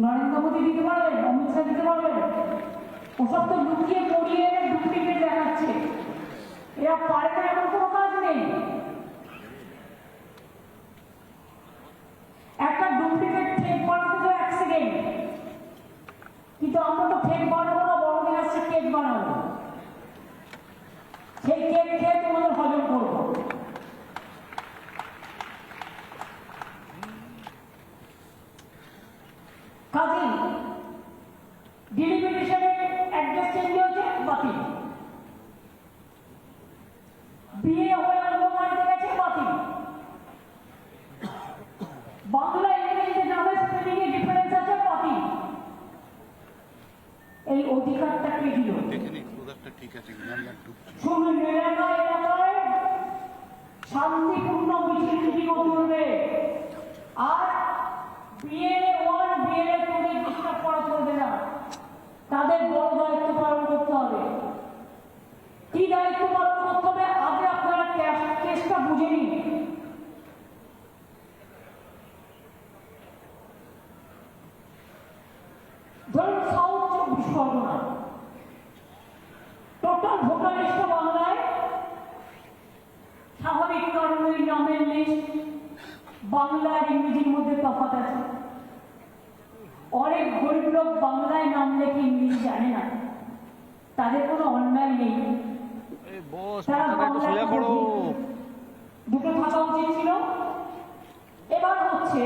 নরেন্দ্র মোদী দিতে পারবেন, অমিত শাহ দিতে পারবেন? ওসব তো লুকিয়ে পড়িয়ে ডুপ্লিকেট দেখাচ্ছে। এরা পারে না, এমন কোনো কাজ নেই। একটা ডুপ্লিকেট ফেক বানানো তো অ্যাক্সিডেন্ট, কিন্তু আমরা তো ফেক বানাবো না, বড়দিন আসছে কেক বানাবো, সেই কেক খেয়ে তোমাদের হজম করবো। কাজী ডিলিমিটেশনের অ্যাড্রেস চেঞ্জ হয়েছে, বাতিল। বিয়ে হয়ে অন্য বাড়িতে গেছে, বাতিল। বাংলা ইংরেজিতে নামের স্পেলিং এ ডিফারেন্স আছে, বাতিল। এই অধিকারটা কে দিল? শুনুন, এলাকায় শান্তিপূর্ণ মিছিল করবে, আর BLA1 BLA2 ডিস্টার্ব করা চলবে না। তাদের বড় দায়িত্ব পালন করতে হবে। কি দায়িত্ব পালন করতে হবে? আগে আপনারা কেসটা বুঝে নিন। ধরুন south 24 Parganas, total voter list বাংলায়, স্বাভাবিক কারণে নামের লিস্ট বাংলা আর ইংরেজির মধ্যে তফাৎ আছে। অনেক গরিব লোক বাংলায় নাম লেখে ইংরেজি জানে না, তাদের কোনো অন্যায় নেই, তারা বাংলায় দুটো থাকা উচিত ছিল। এবার হচ্ছে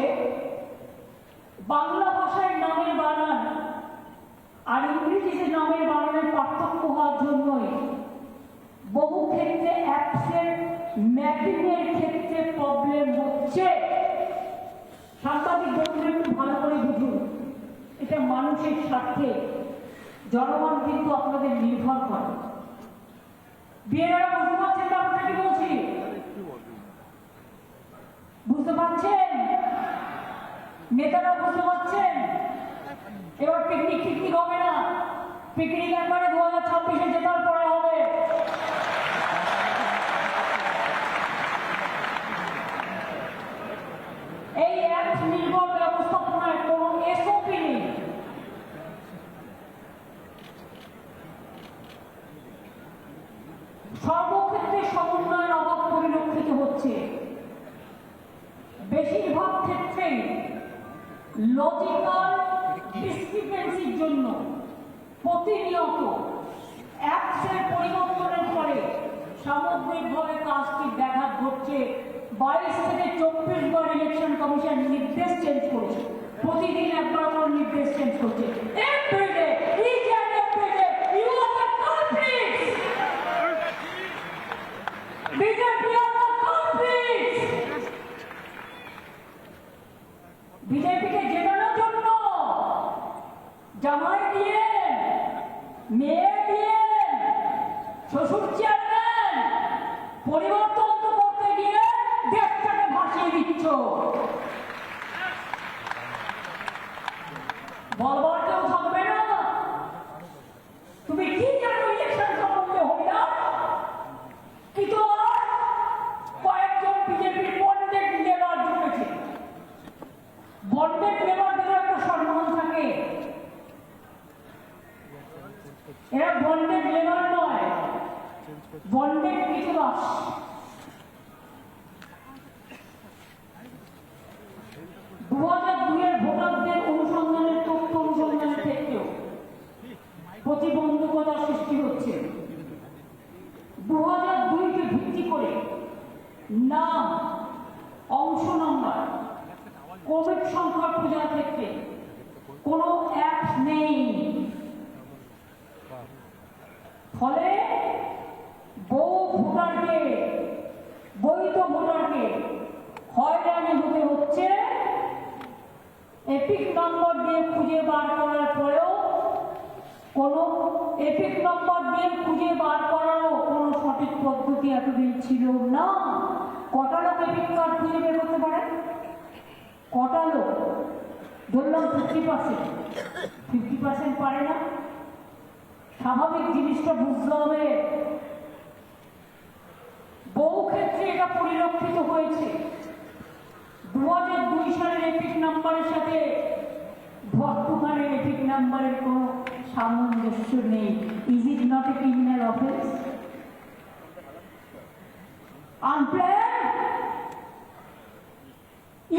বাংলা ভাষায় নামের বানান আর ইংরেজিতে নামের বানানের পার্থক্য হওয়ার জন্যই বহু ক্ষেত্রে অ্যাপসের ম্যাপিংয়ের ক্ষেত্রে প্রবলেম হচ্ছে। সাংবাদিক বন্ধুরা একটু ভালো করে বুঝুন, এটা মানুষের স্বার্থে, জনগণ কিন্তু আপনাদের নির্ভর করে। বিয়েরা বুঝতে পারছেন ব্যাপারটা কি বলছি? বুঝতে পারছেন? নেতারা বুঝতে পারছেন? এবার পিকনিক হবে না, পিকনিক একবারে 2026-এ জেতার পরে হবে। এই অ্যাপ নির্ভর ব্যবস্থাপনায় কোনো এসওপি নেই। সর্বক্ষেত্রে সমন্বয়ের অভাব পরিলক্ষিত হচ্ছে। বেশিরভাগ ক্ষেত্রেই লজিক্যাল ডিসক্রিপেন্সির জন্য প্রতিনিয়ত অ্যাপসের পরিবর্তনের পরে সামগ্রিকভাবে কাজটি ব্যাঘাত ঘটছে। 22 থেকে 24 বার ইলেকশন কমিশন নির্দেশ চেঞ্জ করেছে, প্রতিদিন একবার করে নির্দেশ চেঞ্জ করছে। বিজেপিকে জেতানোর জন্য জামাই দিয়ে, মেয়ে দিয়ে, শ্বশুর চেয়ারম্যান পরিবর্তন তো করতে গিয়ে দেশটাকে ভাসিয়ে দিচ্ছ। বলবার কেউ থাকবে না। তুমি কি জানো ইলেকশন সম্বন্ধে? হইলা কিন্তু কয়েকজন বিজেপির বন্ডেড লেবার জুটেছে। বন্ডেড লেবারদের একটা সম্মান থাকে, এরা বন্ডেড লেবার নয়, বন্ডেড কৃতদাস। ভোটারদের অনুসন্ধানের তথ্য অনুসন্ধানের ক্ষেত্রেও প্রতিবন্ধকতা সৃষ্টি হচ্ছে। 2002-কে ভিত্তি করে নাম, অংশ নম্বর, কোভিড সংখ্যা খোঁজার ক্ষেত্রে কোনো অ্যাপ নেই। ফলে বহু ভোটারকে, বৈধ ভোটারকে হয়রানি হতে হচ্ছে। এপিক নম্বর দিয়ে খুঁজে বার করার পরেও কোনো এপিক নম্বর দিয়ে খুঁজে বার করারও কোনো সঠিক পদ্ধতি এতদিন ছিল না। কটা লোক এপিক কার্ড খুঁজে বের করতে পারে? কটা লোক? ধরলাম 50% পারে না। স্বাভাবিক জিনিসটা বুঝতে হবে। বহু ক্ষেত্রে এটা পরিলক্ষিত হয়েছে। 2002 সালের এপিক নাম্বারের সাথে নাম্বারের কোনো সামঞ্জস্য নেই। Is it not a criminal offence? Unplanned,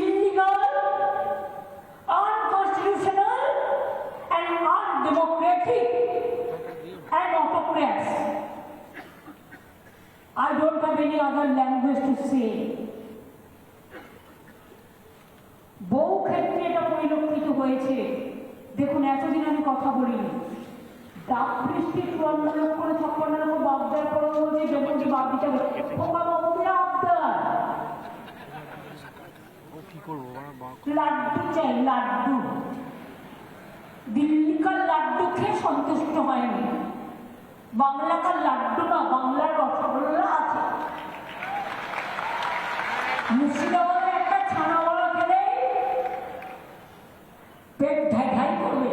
illegal, unconstitutional, and undemocratic, and autocrats. I don't have any other language to say. বহু ক্ষেত্রে এটা পরিলক্ষিত হয়েছে। দেখুন, এতদিন আমি কথা বলিনি, ডাক বৃষ্টির 54 লক্ষ বাগদার করে বলছে যেমনটি বাদ দিতে হবে। লাড্ডু চাই, লাড্ডু। দিল্লিকার লাড্ডু খেয়ে সন্তুষ্ট হয়নি, বাংলাকার লাড্ডু না, বাংলার রসগোল্লা আছে। মুর্শিদাবাদে একটা ছানাওয়ালা খেলে পেট ঢাই ঢাই করবে,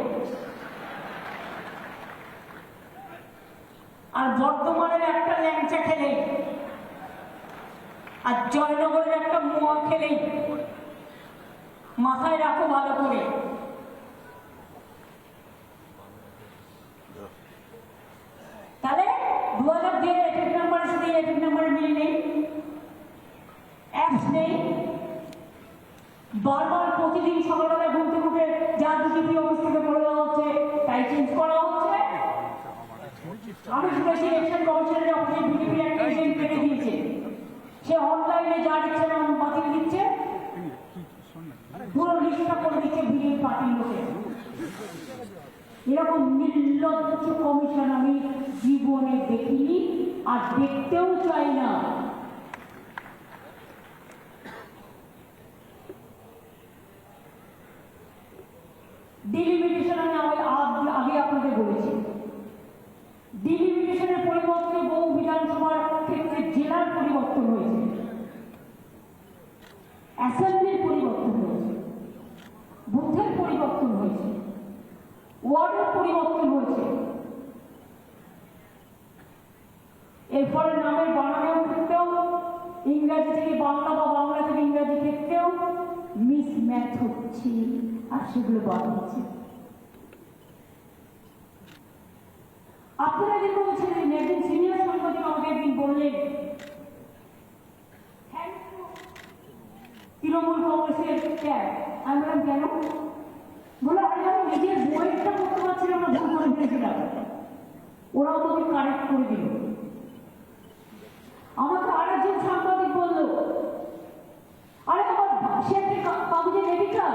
আর বর্ধমানের একটা ল্যাংচা খেলে, আর জয়নগরের একটা মোয়া খেলেই, মাথায় রাখো ভালো করে। তাহলে 2002 এপিক নাম্বারের সাথে এপিক নাম্বারের মিল নেই, অ্যাপস নেই। বারবার প্রতিদিন সকালবেলা ঘুম থেকে উঠে যা ডিজিপি অফিস থেকে বলে দেওয়া হচ্ছে তাই চেঞ্জ করা হচ্ছে। আমি শুনেছি ইলেকশন কমিশনের অফিসে বিজেপি একটা এজেন্ট কেটে দিয়েছে, সে অনলাইনে যা দিচ্ছে না বাতিল দিচ্ছে, পুরো লিস্টটা করে দিচ্ছে বিজেপি পার্টির লোকে। এরকম নির্লজ্জ কমিশন আমি জীবনে দেখিনি, আর দেখতেও চাই না। ডিলিমিটেশন আমি আগে আপনাদের বলেছি, ডিলিমিটেশনের পরিবর্তে বহু বিধানসভার ক্ষেত্রে জেলার পরিবর্তন হয়েছে, অ্যাসেম্বলির পরিবর্তন হয়েছে, বুথের পরিবর্তন হয়েছে, ওয়ার্ডের পরিবর্তন হয়েছে। এরপরে নামের বানানোর ক্ষেত্রেও ইংরাজি থেকে বাংলা বা বাংলা থেকে ইংরাজি ক্ষেত্রেও মিসম্যাচ হচ্ছে, আর সেগুলো বাদ হচ্ছে। আপনারা যে বলছিলেন, একজন সিনিয়র সাংবাদিক আমাকে একদিন বললেন তৃণমূল কংগ্রেসের ক্যাব। আমি বললাম কেন? বলে আমি যখন নিজের বইটা করতে পারছিলাম না, ভুল করে ফেলেছিলাম, ওরা আমাকে কারেক্ট করে দিল। আমাকে আরেকজন সাংবাদিক বলল, আরে আমার সে একটা কাগজে নেবিকা,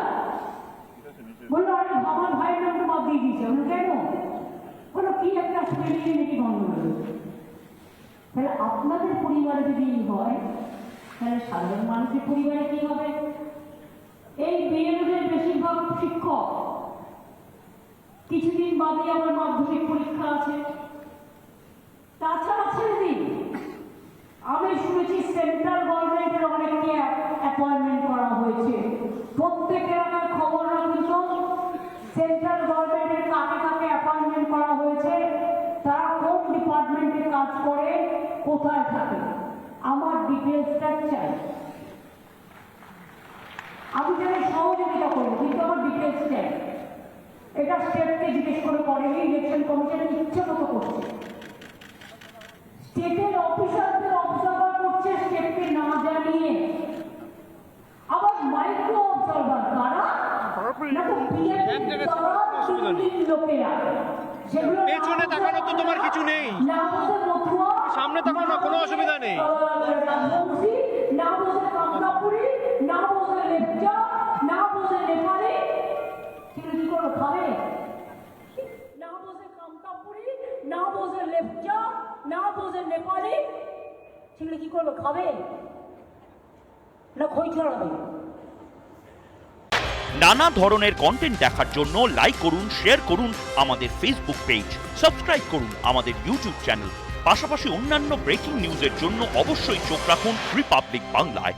বললো আরে আমার ভাইয়ের নামটা বাদ দিয়ে দিয়েছে। আমরা কেন? বলো কি একটা স্পেলিং নাকি গন্ডগোল। তাহলে আপনাদের পরিবারে যদি হয়, তাহলে সাধারণ মানুষের পরিবারে কি হবে? এই বিএলওদের বেশিরভাগ শিক্ষক, কিছুদিন বাদে আমার মাধ্যমিক পরীক্ষা আছে, তাছাড়া ছেড়ে দিন। আমি শুনেছি সেন্ট্রাল গভর্নমেন্টের অনেককে অ্যাপয়েন্টমেন্ট করা হয়েছে। প্রত্যেকের আমার খবর রাখুন, সেন্ট্রাল গভর্নমেন্টের কাকে কাকে অ্যাপয়েন্টমেন্ট করা হয়েছে, তারা কোন ডিপার্টমেন্টে কাজ করে, কোথায় থাকে, আমার ডিটেলসটা চাই। আমি যারা সহযোগিতা করবো, কিন্তু আমার ডিটেলস চাই। এটা স্টেটকে জিজ্ঞেস করে করেনি, ইলেকশন কমিশনের ইচ্ছে মতো করছে। স্টেটের অফিসারদের অবজার্ভার করছে স্টেটকে না জানিয়ে। আবার মাইক্রো অবজার্ভার কারা? না তো লোকেরা, সেগুলো পেছনে তাকানো তো তোমার কিছু নেই, না বসে মথুয়া, সামনে তাকানো কোনো অসুবিধা নেই, না বসে কামকাপুরি, না বসে লেপচা, না বসে নেপালি, সেগুলো কি করে খাবে? না বসে কামকাপুরি, না বসে লেপচা, না বসে নেপালি, সেগুলো কি করবে? খাবে না খই ছড়াবে? নানা ধরনের কন্টেন্ট দেখার জন্য লাইক করুন, শেয়ার করুন আমাদের ফেসবুক পেজ, সাবস্ক্রাইব করুন আমাদের ইউটিউব চ্যানেল। পাশাপাশি অন্যান্য ব্রেকিং নিউজের জন্য অবশ্যই চোখ রাখুন রিপাবলিক বাংলায়।